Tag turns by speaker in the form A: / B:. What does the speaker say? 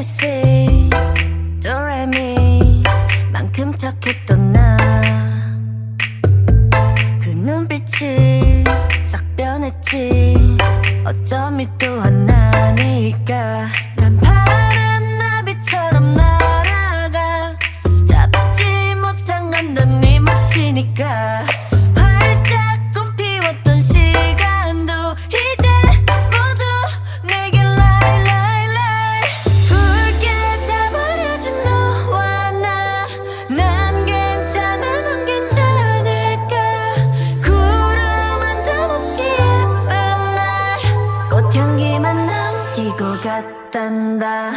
A: ABC 도레미 만큼 착했던 나 그 눈빛이 싹 변했지 어쩜 이 또한 나니까 난 파란 나비처럼 날아가 잡지 못한 건 넌 네 몫이니까 활짝 꽃피웠던 시간도 이제 모두 내게 lie lie lie 붉게 다 버려진 너와 나 난 괜찮아 넌 괜찮을까 구름 한 점 없이 예쁜 날 꽃향기만 남기고 갔단다